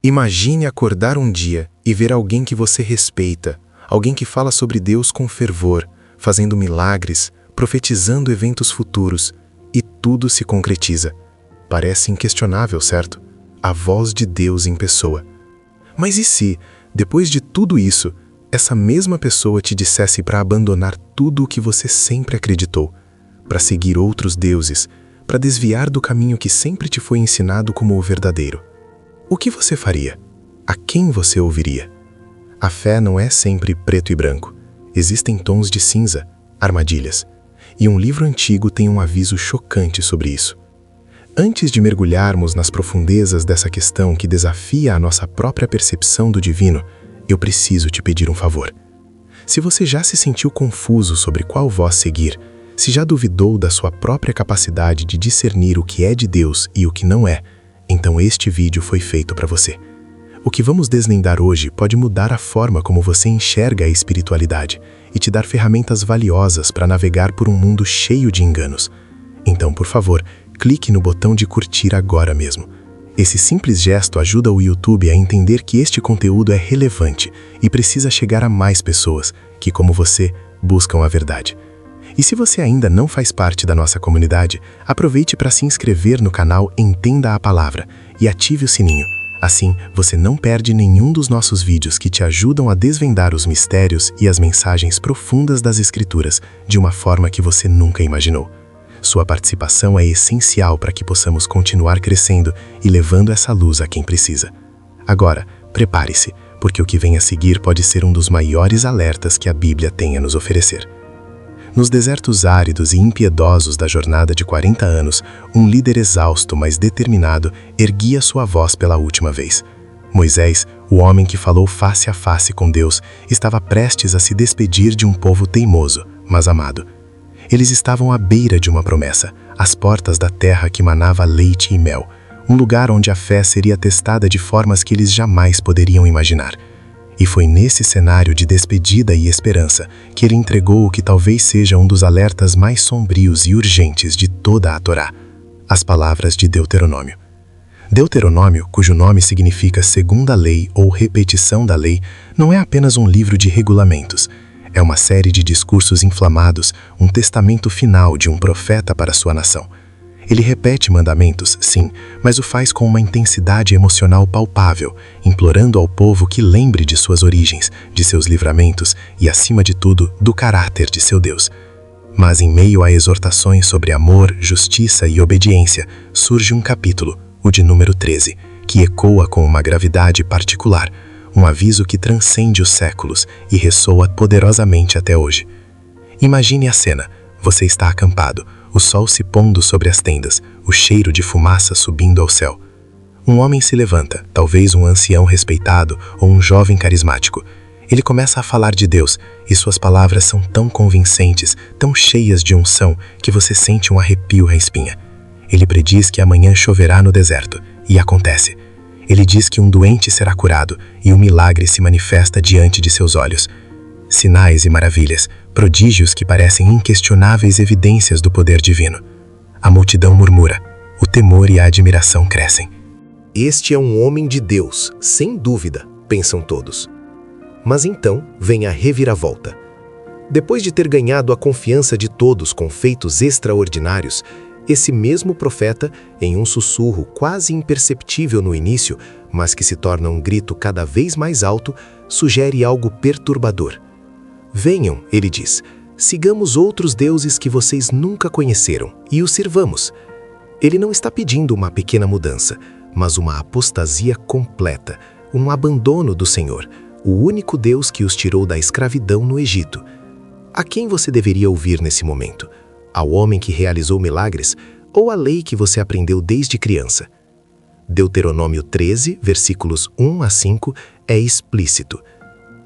Imagine acordar um dia e ver alguém que você respeita, alguém que fala sobre Deus com fervor, fazendo milagres, profetizando eventos futuros, e tudo se concretiza. Parece inquestionável, certo? A voz de Deus em pessoa. Mas e se, depois de tudo isso, essa mesma pessoa te dissesse para abandonar tudo o que você sempre acreditou, para seguir outros deuses, para desviar do caminho que sempre te foi ensinado como o verdadeiro? O que você faria? A quem você ouviria? A fé não é sempre preto e branco. Existem tons de cinza, armadilhas. E um livro antigo tem um aviso chocante sobre isso. Antes de mergulharmos nas profundezas dessa questão que desafia a nossa própria percepção do divino, eu preciso te pedir um favor. Se você já se sentiu confuso sobre qual voz seguir, se já duvidou da sua própria capacidade de discernir o que é de Deus e o que não é, então este vídeo foi feito para você. O que vamos desvendar hoje pode mudar a forma como você enxerga a espiritualidade e te dar ferramentas valiosas para navegar por um mundo cheio de enganos. Então, por favor, clique no botão de curtir agora mesmo. Esse simples gesto ajuda o YouTube a entender que este conteúdo é relevante e precisa chegar a mais pessoas que, como você, buscam a verdade. E se você ainda não faz parte da nossa comunidade, aproveite para se inscrever no canal Entenda a Palavra e ative o sininho. Assim, você não perde nenhum dos nossos vídeos que te ajudam a desvendar os mistérios e as mensagens profundas das Escrituras de uma forma que você nunca imaginou. Sua participação é essencial para que possamos continuar crescendo e levando essa luz a quem precisa. Agora, prepare-se, porque o que vem a seguir pode ser um dos maiores alertas que a Bíblia tem a nos oferecer. Nos desertos áridos e impiedosos da jornada de 40 anos, um líder exausto, mas determinado, erguia sua voz pela última vez. Moisés, o homem que falou face a face com Deus, estava prestes a se despedir de um povo teimoso, mas amado. Eles estavam à beira de uma promessa, às portas da terra que manava leite e mel, um lugar onde a fé seria testada de formas que eles jamais poderiam imaginar. E foi nesse cenário de despedida e esperança que ele entregou o que talvez seja um dos alertas mais sombrios e urgentes de toda a Torá, as palavras de Deuteronômio. Deuteronômio, cujo nome significa segunda lei ou repetição da lei, não é apenas um livro de regulamentos. É uma série de discursos inflamados, um testamento final de um profeta para sua nação. Ele repete mandamentos, sim, mas o faz com uma intensidade emocional palpável, implorando ao povo que lembre de suas origens, de seus livramentos e, acima de tudo, do caráter de seu Deus. Mas em meio a exortações sobre amor, justiça e obediência, surge um capítulo, o de número 13, que ecoa com uma gravidade particular, um aviso que transcende os séculos e ressoa poderosamente até hoje. Imagine a cena. Você está acampado, o sol se pondo sobre as tendas, o cheiro de fumaça subindo ao céu. Um homem se levanta, talvez um ancião respeitado ou um jovem carismático. Ele começa a falar de Deus, e suas palavras são tão convincentes, tão cheias de unção, que você sente um arrepio à espinha. Ele prediz que amanhã choverá no deserto, e acontece. Ele diz que um doente será curado, e um milagre se manifesta diante de seus olhos. Sinais e maravilhas, prodígios que parecem inquestionáveis evidências do poder divino. A multidão murmura, o temor e a admiração crescem. Este é um homem de Deus, sem dúvida, pensam todos. Mas então vem a reviravolta. Depois de ter ganhado a confiança de todos com feitos extraordinários, esse mesmo profeta, em um sussurro quase imperceptível no início, mas que se torna um grito cada vez mais alto, sugere algo perturbador. Venham, ele diz, sigamos outros deuses que vocês nunca conheceram e os sirvamos. Ele não está pedindo uma pequena mudança, mas uma apostasia completa, um abandono do Senhor, o único Deus que os tirou da escravidão no Egito. A quem você deveria ouvir nesse momento? Ao homem que realizou milagres ou à lei que você aprendeu desde criança? Deuteronômio 13, versículos 1 a 5, é explícito.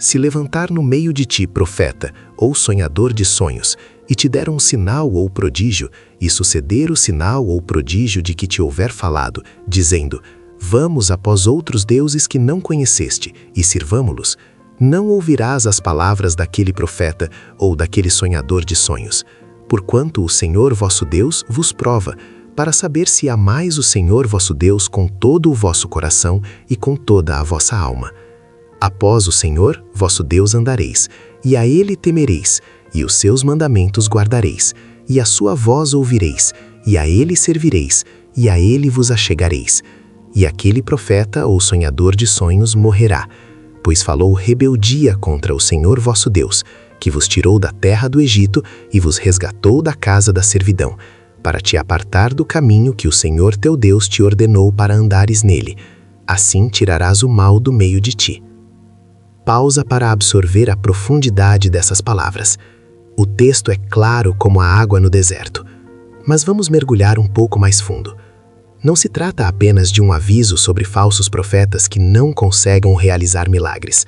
Se levantar no meio de ti profeta ou sonhador de sonhos, e te der um sinal ou prodígio, e suceder o sinal ou prodígio de que te houver falado, dizendo, vamos após outros deuses que não conheceste, e sirvamo-los, não ouvirás as palavras daquele profeta ou daquele sonhador de sonhos, porquanto o Senhor vosso Deus vos prova, para saber se amais o Senhor vosso Deus com todo o vosso coração e com toda a vossa alma. Após o Senhor vosso Deus andareis, e a ele temereis, e os seus mandamentos guardareis, e a sua voz ouvireis, e a ele servireis, e a ele vos achegareis. E aquele profeta ou sonhador de sonhos morrerá, pois falou rebeldia contra o Senhor vosso Deus, que vos tirou da terra do Egito e vos resgatou da casa da servidão, para te apartar do caminho que o Senhor teu Deus te ordenou para andares nele. Assim tirarás o mal do meio de ti. Pausa para absorver a profundidade dessas palavras. O texto é claro como a água no deserto, mas vamos mergulhar um pouco mais fundo. Não se trata apenas de um aviso sobre falsos profetas que não conseguem realizar milagres.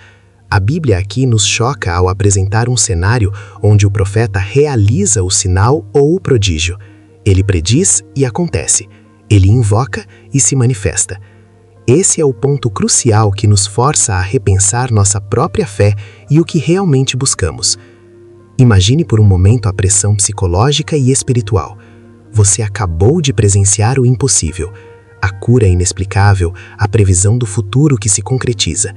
A Bíblia aqui nos choca ao apresentar um cenário onde o profeta realiza o sinal ou o prodígio. Ele prediz e acontece. Ele invoca e se manifesta. Esse é o ponto crucial que nos força a repensar nossa própria fé e o que realmente buscamos. Imagine por um momento a pressão psicológica e espiritual. Você acabou de presenciar o impossível, a cura inexplicável, a previsão do futuro que se concretiza.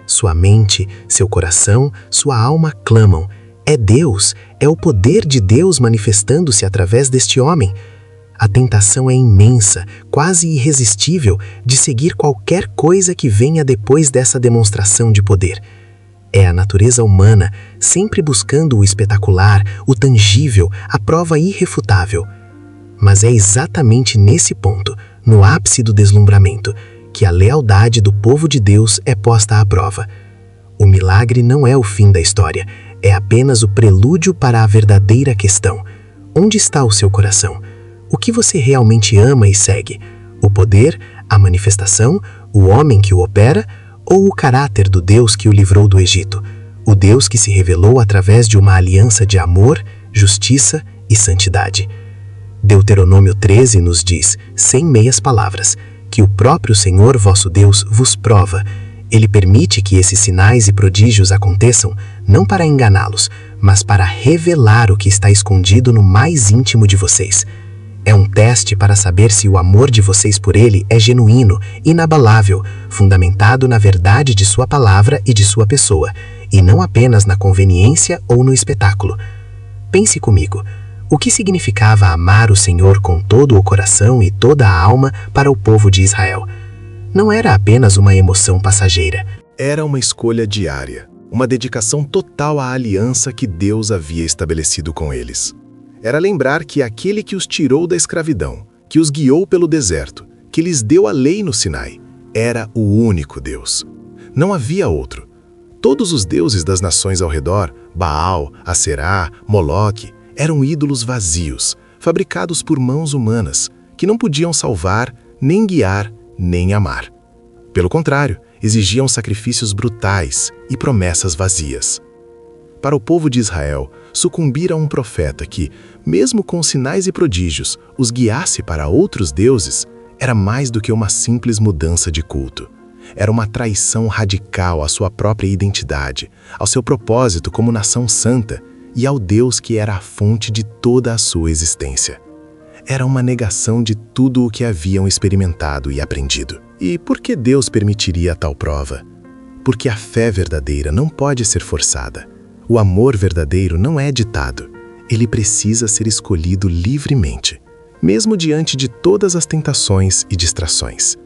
Sua mente, seu coração, sua alma clamam. É Deus, é o poder de Deus manifestando-se através deste homem. A tentação é imensa, quase irresistível, de seguir qualquer coisa que venha depois dessa demonstração de poder. É a natureza humana, sempre buscando o espetacular, o tangível, a prova irrefutável. Mas é exatamente nesse ponto, no ápice do deslumbramento, que a lealdade do povo de Deus é posta à prova. O milagre não é o fim da história, é apenas o prelúdio para a verdadeira questão. Onde está o seu coração? O que você realmente ama e segue? O poder, a manifestação, o homem que o opera ou o caráter do Deus que o livrou do Egito? O Deus que se revelou através de uma aliança de amor, justiça e santidade. Deuteronômio 13 nos diz, sem meias palavras, que o próprio Senhor vosso Deus vos prova. Ele permite que esses sinais e prodígios aconteçam não para enganá-los, mas para revelar o que está escondido no mais íntimo de vocês. É um teste para saber se o amor de vocês por Ele é genuíno, inabalável, fundamentado na verdade de sua palavra e de sua pessoa, e não apenas na conveniência ou no espetáculo. Pense comigo. O que significava amar o Senhor com todo o coração e toda a alma para o povo de Israel? Não era apenas uma emoção passageira. Era uma escolha diária, uma dedicação total à aliança que Deus havia estabelecido com eles. Era lembrar que aquele que os tirou da escravidão, que os guiou pelo deserto, que lhes deu a lei no Sinai, era o único Deus. Não havia outro. Todos os deuses das nações ao redor, Baal, Aserá, Moloque, eram ídolos vazios, fabricados por mãos humanas, que não podiam salvar, nem guiar, nem amar. Pelo contrário, exigiam sacrifícios brutais e promessas vazias. Para o povo de Israel, sucumbir a um profeta que, mesmo com sinais e prodígios, os guiasse para outros deuses, era mais do que uma simples mudança de culto. Era uma traição radical à sua própria identidade, ao seu propósito como nação santa, e ao Deus que era a fonte de toda a sua existência. Era uma negação de tudo o que haviam experimentado e aprendido. E por que Deus permitiria tal prova? Porque a fé verdadeira não pode ser forçada. O amor verdadeiro não é ditado. Ele precisa ser escolhido livremente, mesmo diante de todas as tentações e distrações.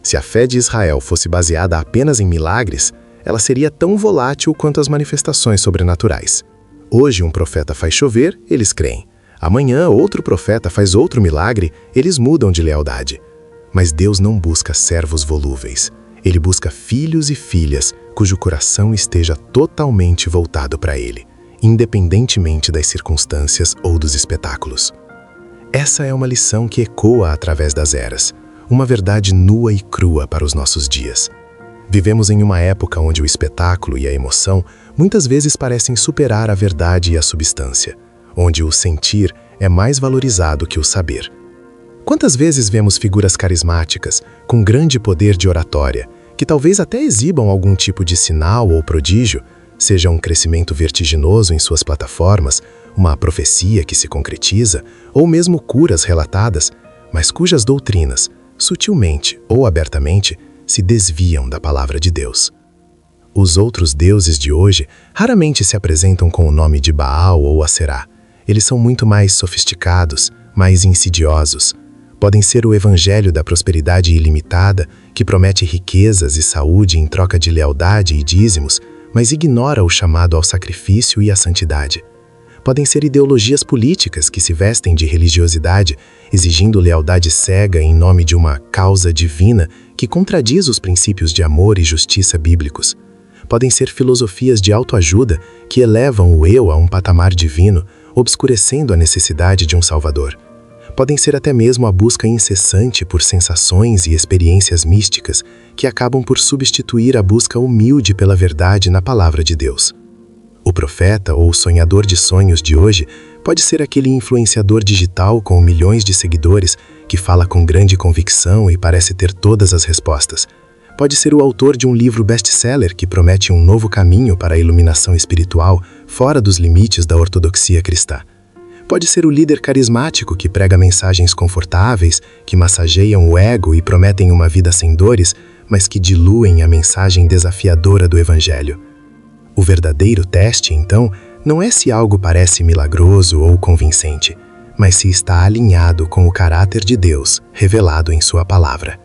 Se a fé de Israel fosse baseada apenas em milagres, ela seria tão volátil quanto as manifestações sobrenaturais. Hoje um profeta faz chover, eles creem. Amanhã outro profeta faz outro milagre, eles mudam de lealdade. Mas Deus não busca servos volúveis. Ele busca filhos e filhas cujo coração esteja totalmente voltado para Ele, independentemente das circunstâncias ou dos espetáculos. Essa é uma lição que ecoa através das eras, uma verdade nua e crua para os nossos dias. Vivemos em uma época onde o espetáculo e a emoção muitas vezes parecem superar a verdade e a substância, onde o sentir é mais valorizado que o saber. Quantas vezes vemos figuras carismáticas, com grande poder de oratória, que talvez até exibam algum tipo de sinal ou prodígio, seja um crescimento vertiginoso em suas plataformas, uma profecia que se concretiza, ou mesmo curas relatadas, mas cujas doutrinas, sutilmente ou abertamente, se desviam da palavra de Deus. Os outros deuses de hoje raramente se apresentam com o nome de Baal ou Aserá. Eles são muito mais sofisticados, mais insidiosos. Podem ser o evangelho da prosperidade ilimitada, que promete riquezas e saúde em troca de lealdade e dízimos, mas ignora o chamado ao sacrifício e à santidade. Podem ser ideologias políticas que se vestem de religiosidade, exigindo lealdade cega em nome de uma causa divina que contradiz os princípios de amor e justiça bíblicos. Podem ser filosofias de autoajuda que elevam o eu a um patamar divino, obscurecendo a necessidade de um Salvador. Podem ser até mesmo a busca incessante por sensações e experiências místicas que acabam por substituir a busca humilde pela verdade na palavra de Deus. O profeta ou sonhador de sonhos de hoje pode ser aquele influenciador digital com milhões de seguidores que fala com grande convicção e parece ter todas as respostas. Pode ser o autor de um livro best-seller que promete um novo caminho para a iluminação espiritual fora dos limites da ortodoxia cristã. Pode ser o líder carismático que prega mensagens confortáveis, que massageiam o ego e prometem uma vida sem dores, mas que diluem a mensagem desafiadora do Evangelho. O verdadeiro teste, então, não é se algo parece milagroso ou convincente, mas se está alinhado com o caráter de Deus revelado em sua palavra.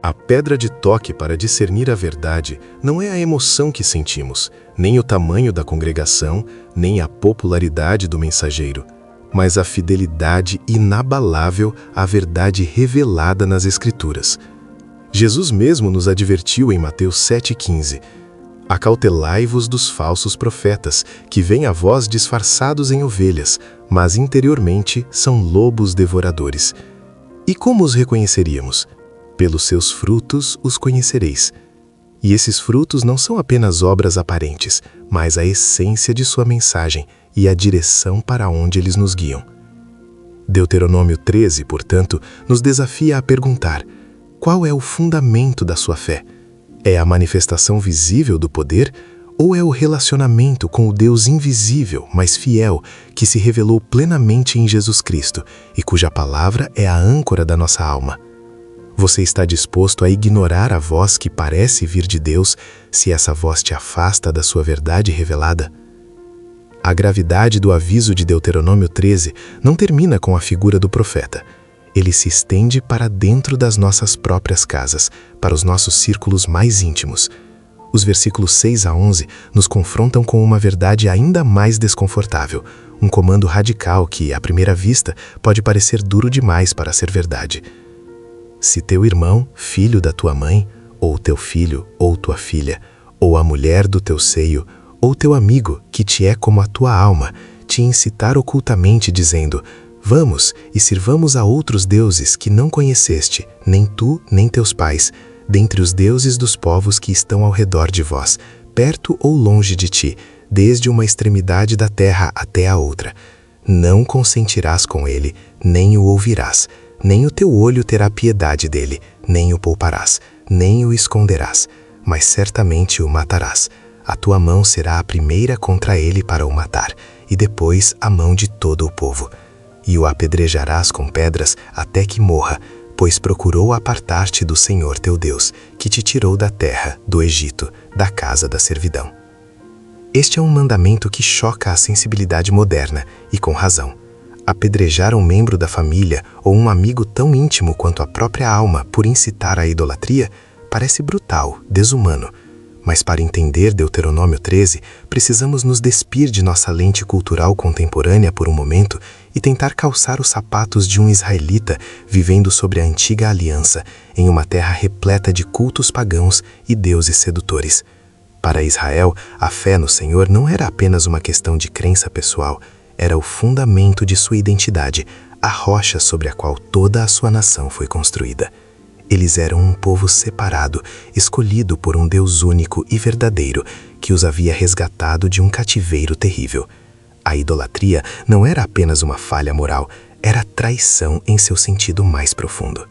A pedra de toque para discernir a verdade não é a emoção que sentimos, nem o tamanho da congregação, nem a popularidade do mensageiro, mas a fidelidade inabalável à verdade revelada nas Escrituras. Jesus mesmo nos advertiu em Mateus 7,15: acautelai-vos dos falsos profetas, que vêm a vós disfarçados em ovelhas, mas interiormente são lobos devoradores. E como os reconheceríamos? Pelos seus frutos os conhecereis. E esses frutos não são apenas obras aparentes, mas a essência de sua mensagem e a direção para onde eles nos guiam. Deuteronômio 13, portanto, nos desafia a perguntar: qual é o fundamento da sua fé? É a manifestação visível do poder ou é o relacionamento com o Deus invisível, mas fiel, que se revelou plenamente em Jesus Cristo e cuja palavra é a âncora da nossa alma? Você está disposto a ignorar a voz que parece vir de Deus se essa voz te afasta da sua verdade revelada? A gravidade do aviso de Deuteronômio 13 não termina com a figura do profeta. Ele se estende para dentro das nossas próprias casas, para os nossos círculos mais íntimos. Os versículos 6 a 11 nos confrontam com uma verdade ainda mais desconfortável, um comando radical que, à primeira vista, pode parecer duro demais para ser verdade. Se teu irmão, filho da tua mãe, ou teu filho, ou tua filha, ou a mulher do teu seio, ou teu amigo, que te é como a tua alma, te incitar ocultamente, dizendo: vamos e sirvamos a outros deuses que não conheceste, nem tu, nem teus pais, dentre os deuses dos povos que estão ao redor de vós, perto ou longe de ti, desde uma extremidade da terra até a outra. Não consentirás com ele, nem o ouvirás, nem o teu olho terá piedade dele, nem o pouparás, nem o esconderás, mas certamente o matarás. A tua mão será a primeira contra ele para o matar, e depois a mão de todo o povo. E o apedrejarás com pedras até que morra, pois procurou apartar-te do Senhor teu Deus, que te tirou da terra, do Egito, da casa da servidão. Este é um mandamento que choca a sensibilidade moderna, e com razão. Apedrejar um membro da família ou um amigo tão íntimo quanto a própria alma por incitar à idolatria parece brutal, desumano. Mas para entender Deuteronômio 13, precisamos nos despir de nossa lente cultural contemporânea por um momento e tentar calçar os sapatos de um israelita vivendo sobre a antiga aliança, em uma terra repleta de cultos pagãos e deuses sedutores. Para Israel, a fé no Senhor não era apenas uma questão de crença pessoal, era o fundamento de sua identidade, a rocha sobre a qual toda a sua nação foi construída. Eles eram um povo separado, escolhido por um Deus único e verdadeiro, que os havia resgatado de um cativeiro terrível. A idolatria não era apenas uma falha moral, era traição em seu sentido mais profundo.